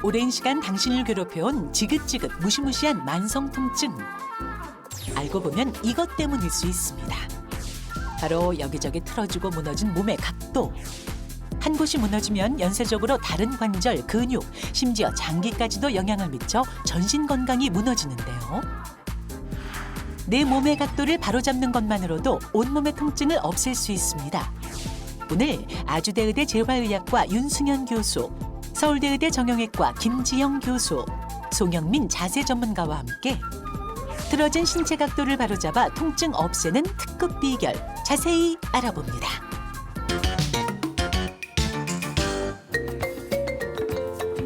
오랜 시간 당신을 괴롭혀온 지긋지긋 무시무시한 만성 통증. 알고 보면 이것 때문일 수 있습니다. 바로 여기저기 틀어지고 무너진 몸의 각도. 한 곳이 무너지면 연쇄적으로 다른 관절, 근육, 심지어 장기까지도 영향을 미쳐 전신 건강이 무너지는데요. 내 몸의 각도를 바로잡는 것만으로도 온몸의 통증을 없앨 수 있습니다. 오늘 아주대의대 재활의학과 윤승현 교수, 서울대의대 정형외과 김지영 교수, 송영민 자세 전문가와 함께 틀어진 신체 각도를 바로잡아 통증 없애는 특급 비결 자세히 알아봅니다.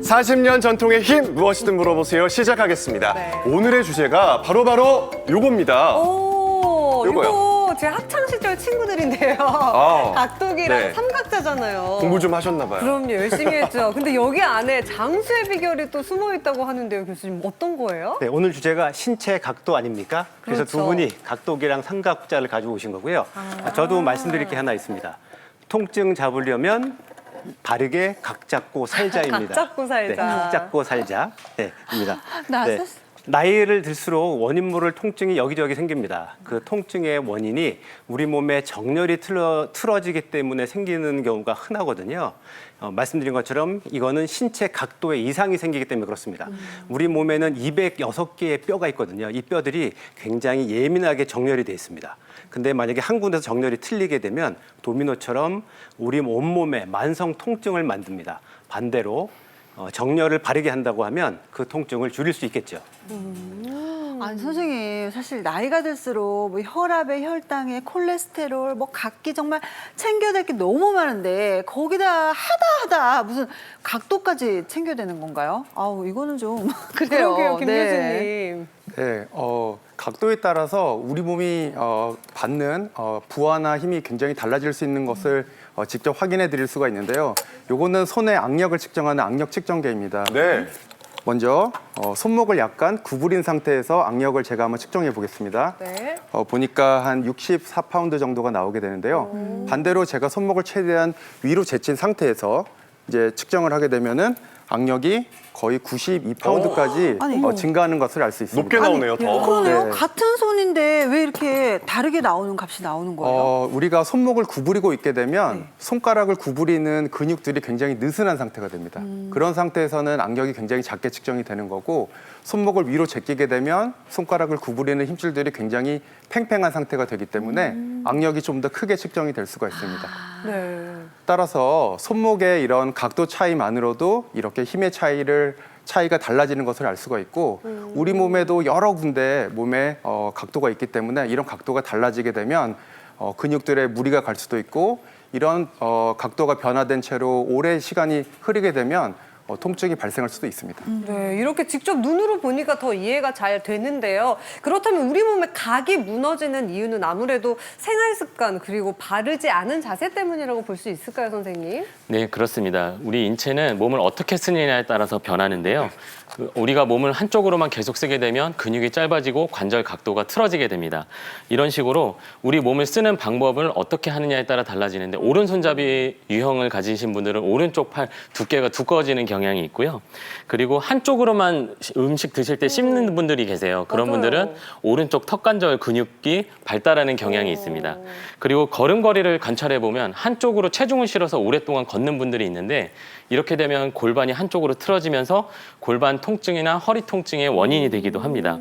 (40년) 전통의 힘 무엇이든 물어보세요. 시작하겠습니다. 네. 오늘의 주제가 바로 요겁니다. 요거요. 이거 제 학창 시절 친구들인데요. 각도기랑 네. 삼각자잖아요. 공부 좀 하셨나 봐요. 그럼요, 열심히 했죠. 근데 여기 안에 장수의 비결이 또 숨어 있다고 하는데요, 교수님. 어떤 거예요? 네, 오늘 주제가 신체 각도 아닙니까? 그래서 그렇죠. 두 분이 각도기랑 삼각자를 가지고 오신 거고요. 저도 말씀드릴 게 하나 있습니다. 통증 잡으려면 바르게 각 잡고 살자입니다. 각 잡고 살자. 네, 각 잡고 살자. 네, 입니다. 나 네. 나이를 들수록 원인 모를 통증이 여기저기 생깁니다. 그 통증의 원인이 우리 몸에 정렬이 틀어지기 때문에 생기는 경우가 흔하거든요. 말씀드린 것처럼 이거는 신체 각도에 이상이 생기기 때문에 그렇습니다. 우리 몸에는 206개의 뼈가 있거든요. 이 뼈들이 굉장히 예민하게 정렬이 돼 있습니다. 근데 만약에 한 군데서 정렬이 틀리게 되면 도미노처럼 우리 온몸에 만성 통증을 만듭니다. 반대로 정렬을 바르게 한다고 하면 그 통증을 줄일 수 있겠죠. 아니 선생님 사실 나이가 들수록 뭐 혈압에 혈당에 콜레스테롤 뭐 각기 정말 챙겨야 될 게 너무 많은데 거기다 하다 무슨 각도까지 챙겨야 되는 건가요? 아우 이거는 좀 그래요. 그러게요, 김 네. 교수님. 네, 각도에 따라서 우리 몸이 받는 부하나 힘이 굉장히 달라질 수 있는 것을 직접 확인해 드릴 수가 있는데요. 요거는 손의 악력을 측정하는 악력 측정계입니다. 네. 먼저 손목을 약간 구부린 상태에서 악력을 제가 한번 측정해 보겠습니다. 네. 보니까 한 64파운드 정도가 나오게 되는데요. 반대로 제가 손목을 최대한 위로 제친 상태에서 이제 측정을 하게 되면은 악력이 거의 92파운드까지 아니. 증가하는 것을 알 수 있습니다. 높게 나오네요, 더. 그러네요. 네. 같은 손인데 왜 이렇게 다르게 나오는 값이 나오는 거예요? 우리가 손목을 구부리고 있게 되면 손가락을 구부리는 근육들이 굉장히 느슨한 상태가 됩니다. 그런 상태에서는 악력이 굉장히 작게 측정이 되는 거고 손목을 위로 제끼게 되면 손가락을 구부리는 힘줄들이 굉장히 팽팽한 상태가 되기 때문에 악력이 좀 더 크게 측정이 될 수가 있습니다. 네. 따라서 손목의 이런 각도 차이만으로도 이렇게 힘의 차이가 달라지는 것을 알 수가 있고 우리 몸에도 여러 군데 몸에 각도가 있기 때문에 이런 각도가 달라지게 되면 근육들에 무리가 갈 수도 있고 이런 각도가 변화된 채로 오래 시간이 흐르게 되면 통증이 발생할 수도 있습니다. 네, 이렇게 직접 눈으로 보니까 더 이해가 잘 되는데요. 그렇다면 우리 몸의 각이 무너지는 이유는 아무래도 생활 습관 그리고 바르지 않은 자세 때문이라고 볼 수 있을까요, 선생님? 네, 그렇습니다. 우리 인체는 몸을 어떻게 쓰느냐에 따라서 변하는데요. 우리가 몸을 한쪽으로만 계속 쓰게 되면 근육이 짧아지고 관절 각도가 틀어지게 됩니다. 이런 식으로 우리 몸을 쓰는 방법을 어떻게 하느냐에 따라 달라지는데 오른손잡이 유형을 가지신 분들은 오른쪽 팔 두께가 두꺼워지는 경향이 있고요. 그리고 한쪽으로만 음식 드실 때 씹는 분들이 계세요. 그런 맞아요. 분들은 오른쪽 턱관절 근육이 발달하는 경향이 있습니다. 그리고 걸음걸이를 관찰해 보면 한쪽으로 체중을 실어서 오랫동안 걷는 분들이 있는데 이렇게 되면 골반이 한쪽으로 틀어지면서 골반 통증이나 허리 통증의 원인이 되기도 합니다.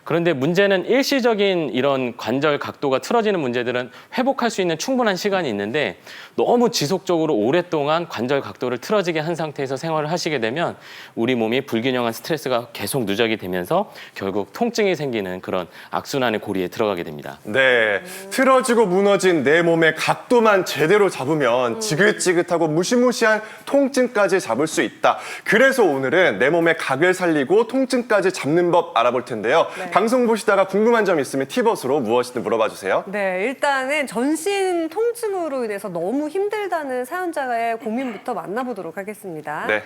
그런데 문제는 일시적인 이런 관절 각도가 틀어지는 문제들은 회복할 수 있는 충분한 시간이 있는데 너무 지속적으로 오랫동안 관절 각도를 틀어지게 한 상태에서 생활을 하시게 되면 우리 몸이 불균형한 스트레스가 계속 누적이 되면서 결국 통증이 생기는 그런 악순환의 고리에 들어가게 됩니다. 네, 틀어지고 무너진 내 몸의 각도만 제대로 잡으면 지긋지긋하고 무시무시한 통증까지 잡을 수 있다. 그래서 오늘은 내 몸의 각을 살리고 통증까지 잡는 법 알아볼 텐데요. 네. 방송 보시다가 궁금한 점 있으면 티벗으로 무엇이든 물어봐 주세요. 네, 일단은 전신 통증으로 인해서 너무 힘들다는 사연자의 고민부터 만나보도록 하겠습니다. 네.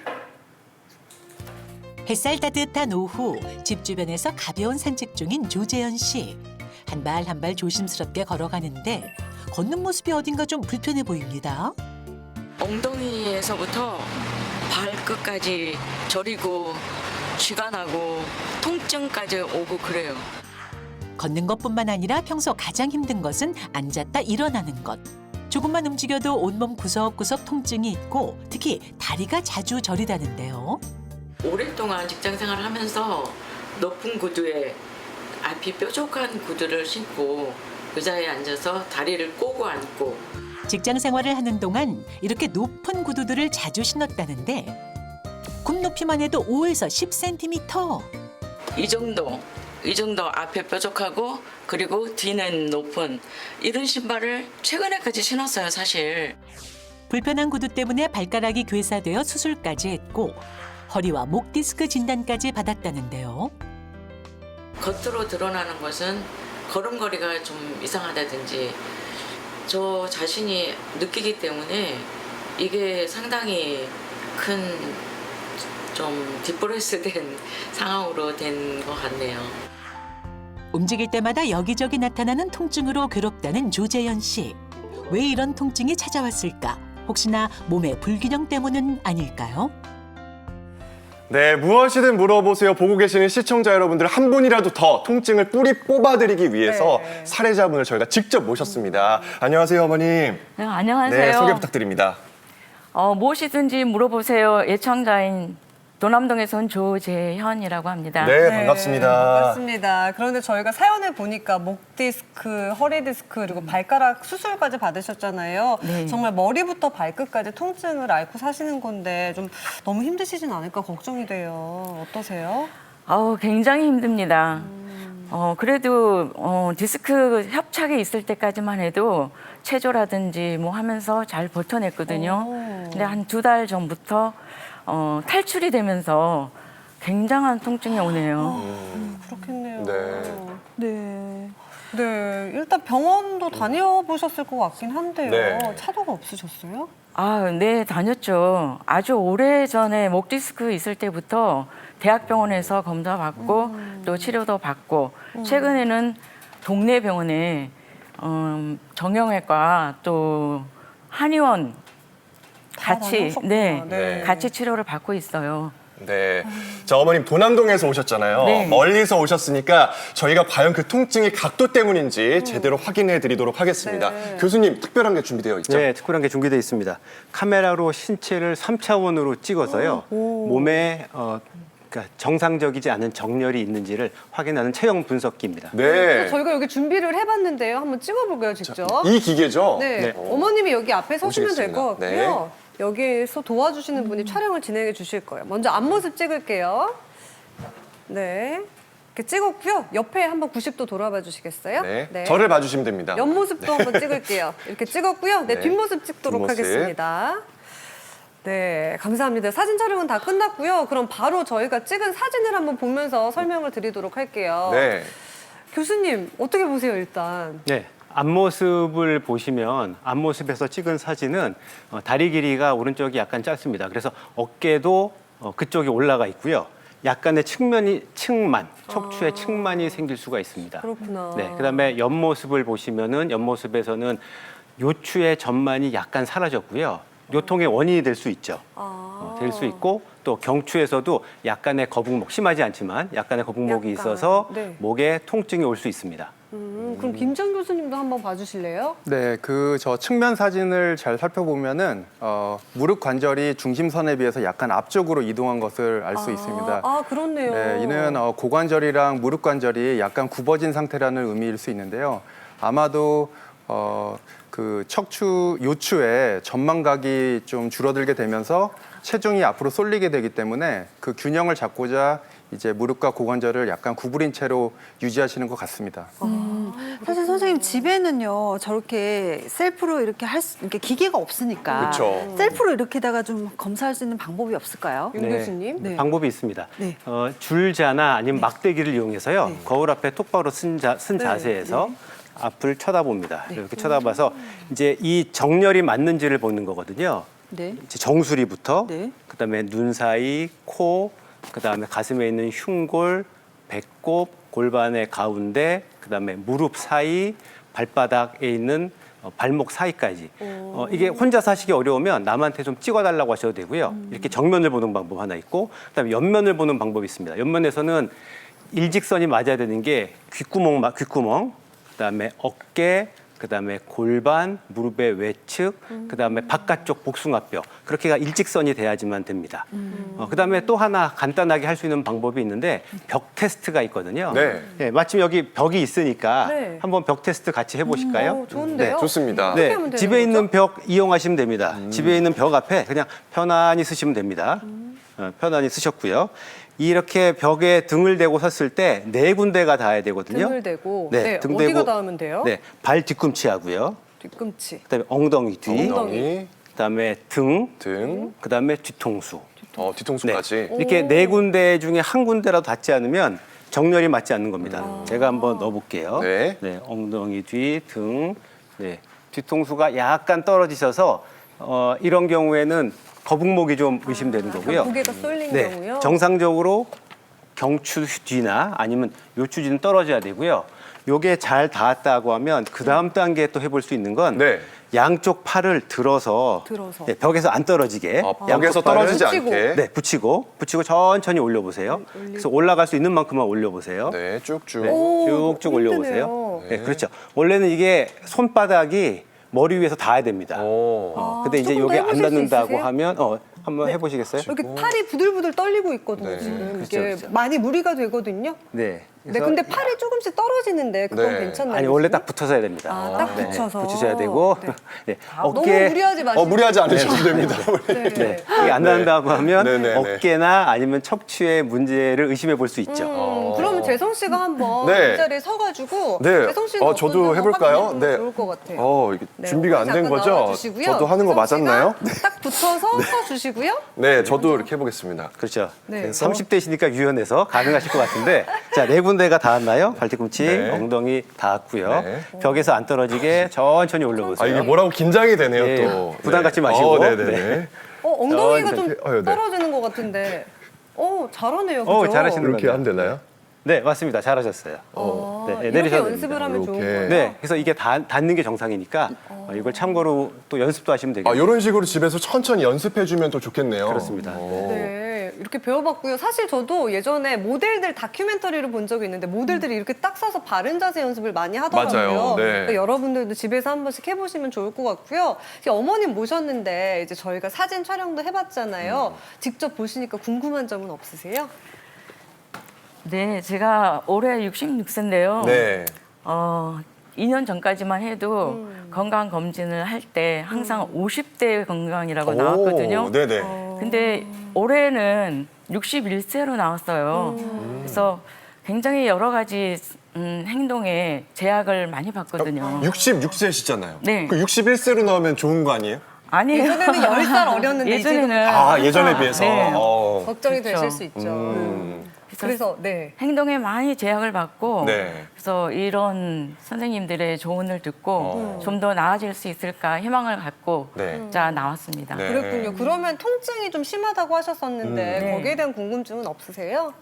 햇살 따뜻한 오후 집 주변에서 가벼운 산책 중인 조재현 씨. 한 발 한 발 조심스럽게 걸어가는데 걷는 모습이 어딘가 좀 불편해 보입니다. 엉덩이에서부터 발끝까지 저리고 쥐가 나고 통증까지 오고 그래요. 걷는 것뿐만 아니라 평소 가장 힘든 것은 앉았다 일어나는 것. 조금만 움직여도 온몸 구석구석 통증이 있고 특히 다리가 자주 저리다는데요. 오랫동안 직장 생활을 하면서 높은 구두에 앞이 뾰족한 구두를 신고 의자에 앉아서 다리를 꼬고 앉고 직장 생활을 하는 동안 이렇게 높은 구두들을 자주 신었다는데 굽 높이만 해도 5에서 10cm. 이 정도 앞에 뾰족하고 그리고 뒤는 높은 이런 신발을 최근에까지 신었어요, 사실. 불편한 구두 때문에 발가락이 괴사되어 수술까지 했고 허리와 목 디스크 진단까지 받았다는데요. 겉으로 드러나는 것은 걸음걸이가 좀 이상하다든지 저 자신이 느끼기 때문에 이게 상당히 큰 좀 디프레스된 상황으로 된 것 같네요. 움직일 때마다 여기저기 나타나는 통증으로 괴롭다는 조재현 씨. 왜 이런 통증이 찾아왔을까? 혹시나 몸의 불균형 때문은 아닐까요? 네, 무엇이든 물어보세요. 보고 계시는 시청자 여러분들 한 분이라도 더 통증을 뿌리 뽑아드리기 위해서 네. 사례자분을 저희가 직접 모셨습니다. 안녕하세요, 어머님. 네, 안녕하세요. 네, 소개 부탁드립니다. 무엇이든지 물어보세요. 예청자인 도남동에서 온 조재현이라고 합니다. 네, 반갑습니다. 반갑습니다. 그런데 저희가 사연을 보니까 목 디스크, 허리 디스크 그리고 발가락 수술까지 받으셨잖아요. 네. 정말 머리부터 발끝까지 통증을 앓고 사시는 건데 좀 너무 힘드시진 않을까 걱정이 돼요. 어떠세요? 굉장히 힘듭니다. 그래도 디스크 협착이 있을 때까지만 해도 체조라든지 뭐 하면서 잘 버텨냈거든요. 근데 한 2달 전부터 탈출이 되면서 굉장한 통증이 오네요. 그렇겠네요. 네. 네, 일단 병원도 다녀보셨을 것 같긴 한데요. 네. 차도가 없으셨어요? 네, 다녔죠. 아주 오래전에 목 디스크 있을 때부터 대학병원에서 검사 받고 또 치료도 받고 최근에는 동네 병원에 정형외과 또 한의원 같이 다녀오셨구나. 네. 같이 치료를 받고 있어요. 네. 자, 어머님 도남동에서 오셨잖아요. 네. 멀리서 오셨으니까 저희가 과연 그 통증이 각도 때문인지 제대로 확인해 드리도록 하겠습니다. 네. 교수님, 특별한 게 준비되어 있죠? 네, 특별한 게 준비되어 있습니다. 카메라로 신체를 3차원으로 찍어서요. 몸에 그러니까 정상적이지 않은 정렬이 있는지를 확인하는 체형 분석기입니다. 네. 저희가 여기 준비를 해봤는데요. 한번 찍어볼까요, 직접? 이 기계죠? 네. 네. 어머님이 여기 앞에 서시면 될 것 모시겠습니다. 같고요. 여기에서 도와주시는 분이 촬영을 진행해 주실 거예요. 먼저 앞모습 찍을게요. 네. 이렇게 찍었고요. 옆에 한번 90도 돌아봐 주시겠어요? 네. 저를 봐주시면 됩니다. 옆모습도 한번 찍을게요. 이렇게 찍었고요. 네, 네. 뒷모습 찍도록 뒷모습. 하겠습니다. 네, 감사합니다. 사진 촬영은 다 끝났고요. 그럼 바로 저희가 찍은 사진을 한번 보면서 설명을 드리도록 할게요. 네. 교수님, 어떻게 보세요, 일단? 네. 앞모습을 보시면 앞모습에서 찍은 사진은 다리 길이가 오른쪽이 약간 짧습니다. 그래서 어깨도 그쪽이 올라가 있고요. 약간의 측만, 척추에 측만이 생길 수가 있습니다. 그렇구나. 네, 그다음에 옆모습을 보시면은 옆모습에서는 요추의 전만이 약간 사라졌고요. 요통의 원인이 될 수 있죠. 될 수 있고 또 경추에서도 약간의 거북목, 심하지 않지만 약간의 거북목이 약간, 있어서 네. 목에 통증이 올 수 있습니다. 그럼 김정 교수님도 한번 봐주실래요? 네, 그 저 측면 사진을 잘 살펴보면은 무릎 관절이 중심선에 비해서 약간 앞쪽으로 이동한 것을 알 수 있습니다. 그렇네요. 네, 이는 고관절이랑 무릎 관절이 약간 굽어진 상태라는 의미일 수 있는데요. 아마도 그 척추 요추의 전망각이 좀 줄어들게 되면서 체중이 앞으로 쏠리게 되기 때문에 그 균형을 잡고자 이제 무릎과 고관절을 약간 구부린 채로 유지하시는 것 같습니다. 사실 선생님 집에는요 저렇게 셀프로 이렇게 이렇게 기계가 없으니까 그쵸. 셀프로 이렇게다가 좀 검사할 수 있는 방법이 없을까요? 윤 교수님. 네. 방법이 있습니다. 네. 줄자나 아니면 막대기를 이용해서요. 거울 앞에 똑바로 쓴 자세에서 앞을 쳐다봅니다. 이렇게 쳐다봐서 이제 이 정렬이 맞는지를 보는 거거든요. 네. 이제 정수리부터 네. 그다음에 눈 사이, 코, 그다음에 가슴에 있는 흉골, 배꼽, 골반의 가운데, 그다음에 무릎 사이, 발바닥에 있는 발목 사이까지. 이게 혼자서 하시기 어려우면 남한테 좀 찍어달라고 하셔도 되고요. 이렇게 정면을 보는 방법 하나 있고, 그다음에 옆면을 보는 방법이 있습니다. 옆면에서는 일직선이 맞아야 되는 게 귓구멍, 그다음에 어깨, 그다음에 골반, 무릎의 외측, 그다음에 바깥쪽 복숭아뼈, 그렇게가 일직선이 돼야지만 됩니다. 그다음에 또 하나 간단하게 할 수 있는 방법이 있는데 벽 테스트가 있거든요. 네. 예, 마침 여기 벽이 있으니까 네. 한번 벽 테스트 같이 해보실까요? 좋은데요? 좋습니다. 어떻게 네, 하면 되는 집에 거죠? 있는 벽 이용하시면 됩니다. 집에 있는 벽 앞에 그냥 편안히 쓰시면 됩니다. 편안히 쓰셨고요. 이렇게 벽에 등을 대고 섰을 때 네 군데가 닿아야 되거든요. 등을 대고 네, 등 어디가 대고, 닿으면 돼요? 네, 발 뒤꿈치하고요. 뒤꿈치. 그다음에 엉덩이 뒤, 엉덩이, 그다음에 등, 등, 그다음에 뒤통수. 뒤통수까지. 이렇게 네 군데 중에 한 군데라도 닿지 않으면 정렬이 맞지 않는 겁니다. 제가 한번 넣어볼게요. 네. 엉덩이 뒤, 등, 네, 뒤통수가 약간 떨어지셔서 이런 경우에는 거북목이 좀 의심되는 거고요. 무게가 쏠린 네, 경우요? 정상적으로 경추 뒤나 아니면 요추 뒤는 떨어져야 되고요. 요게 잘 닿았다고 하면 그 다음 단계 또 해볼 수 있는 건 네. 양쪽 팔을 들어서 네, 벽에서 안 떨어지게 벽에서 양쪽 팔을 떨어지지 붙이고. 않게. 네, 붙이고 천천히 올려보세요. 그래서 올라갈 수 있는 만큼만 올려보세요. 네, 쭉쭉. 네, 오, 쭉쭉 힘드네요. 올려보세요. 네, 그렇죠. 원래는 이게 손바닥이 머리 위에서 닿아야 됩니다. 오. 근데 이제 조금 더 이게 안 해보실 수 닿는다고 있으세요? 하면 한번 해보시겠어요? 이렇게 팔이 부들부들 떨리고 있거든요, 네. 지금. 그렇죠, 이게 그렇죠. 많이 무리가 되거든요. 네. 네, 그래서 근데 팔이 조금씩 떨어지는데 그건 네. 괜찮나요? 아니 원래 교수님? 딱 붙어서 해야 됩니다. 아, 딱 네, 붙여서. 붙이셔야 되고 네. 네. 너무 어깨 무리하지 마시고. 무리하지 않으셔도 됩니다. 네. 네. 이게 안 닿는다고 하면 네, 네, 네. 어깨나 아니면 척추의 문제를 의심해 볼 수 있죠. 그러면 재성 씨가 한번 네. 이 자리에 서가지고 네. 재성 씨는 어떤지 저도 한번 해볼까요? 확인해보면 네. 좋을 것 같아요. 이게 네, 준비가 안 된 잠깐 거죠? 나와주시고요. 저도 하는 거 재성 씨가 맞았나요? 딱 붙어서 서주시고요. 네, 저도 이렇게 해보겠습니다. 그렇죠. 네. 그래서 30대시니까 유연해서 가능하실 것 같은데 자, 네 군데가 닿았나요? 발뒤꿈치, 네. 엉덩이 닿았고요. 네. 벽에서 안 떨어지게 천천히 올려보세요. 이게 뭐라고 긴장이 되네요, 예, 또. 부담 네. 갖지 마시고. 네네네. 네. 엉덩이가 좀 네. 떨어지는 것 같은데. 잘하네요. 어, 그죠? 잘하시는 이렇게 하면 되나요? 네, 맞습니다. 잘하셨어요. 아, 네, 이렇게 내리셔도 연습을 됩니다. 하면 좋은 이렇게. 거예요. 네, 그래서 이게 닿는 게 정상이니까 이걸 참고로 또 연습도 하시면 되겠네요. 이런 식으로 집에서 천천히 연습해주면 더 좋겠네요. 그렇습니다. 네, 이렇게 배워봤고요. 사실 저도 예전에 모델들 다큐멘터리를 본 적이 있는데 모델들이 이렇게 딱 서서 바른 자세 연습을 많이 하더라고요. 맞아요. 네. 그러니까 여러분들도 집에서 한 번씩 해보시면 좋을 것 같고요. 이제 어머님 모셨는데 이제 저희가 사진 촬영도 해봤잖아요. 직접 보시니까 궁금한 점은 없으세요? 네, 제가 올해 66세인데요. 네. 2년 전까지만 해도 건강 검진을 할 때 항상 50대 건강이라고 나왔거든요. 네네. 근데 올해는 61세로 나왔어요. 그래서 굉장히 여러 가지 행동에 제약을 많이 받거든요. 66세시잖아요. 네. 그 61세로 나오면 좋은 거 아니에요? 아니에요. 예전에는 10살 어렸는데 예전에는 예전에 비해서. 네. 걱정이 그렇죠. 되실 수 있죠. 그래서 네. 행동에 많이 제약을 받고 네. 그래서 이런 선생님들의 조언을 듣고 좀 더 나아질 수 있을까 희망을 갖고 네. 자 나왔습니다. 네. 그렇군요. 그러면 통증이 좀 심하다고 하셨었는데 네. 거기에 대한 궁금증은 없으세요?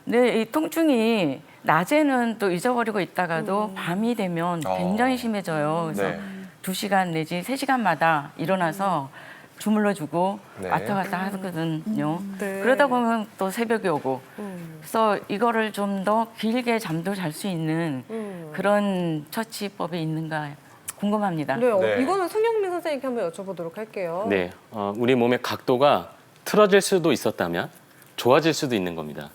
네, 이 통증이 낮에는 또 잊어버리고 있다가도 밤이 되면 굉장히 심해져요. 그래서 네. 2시간 내지 3시간마다 일어나서 주물러주고 네. 왔다 갔다 하거든요. 네. 그러다 보면 또 새벽에 오고 그래서 이거를 좀 더 길게 잠도 잘 수 있는 그런 처치법이 있는가 궁금합니다. 네, 네. 이거는 손영민 선생님께 한번 여쭤보도록 할게요. 네, 우리 몸의 각도가 틀어질 수도 있었다면 좋아질 수도 있는 겁니다.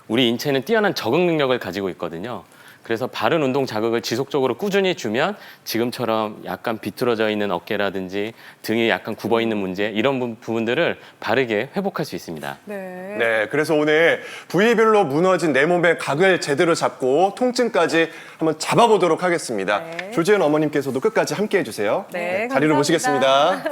우리 인체는 뛰어난 적응 능력을 가지고 있거든요. 그래서 바른 운동 자극을 지속적으로 꾸준히 주면 지금처럼 약간 비틀어져 있는 어깨라든지 등이 약간 굽어 있는 문제 이런 부분들을 바르게 회복할 수 있습니다. 네. 네, 그래서 오늘 부위별로 무너진 내 몸의 각을 제대로 잡고 통증까지 한번 잡아보도록 하겠습니다. 네. 조지은 어머님께서도 끝까지 함께 해주세요. 네, 자리로 감사합니다. 모시겠습니다.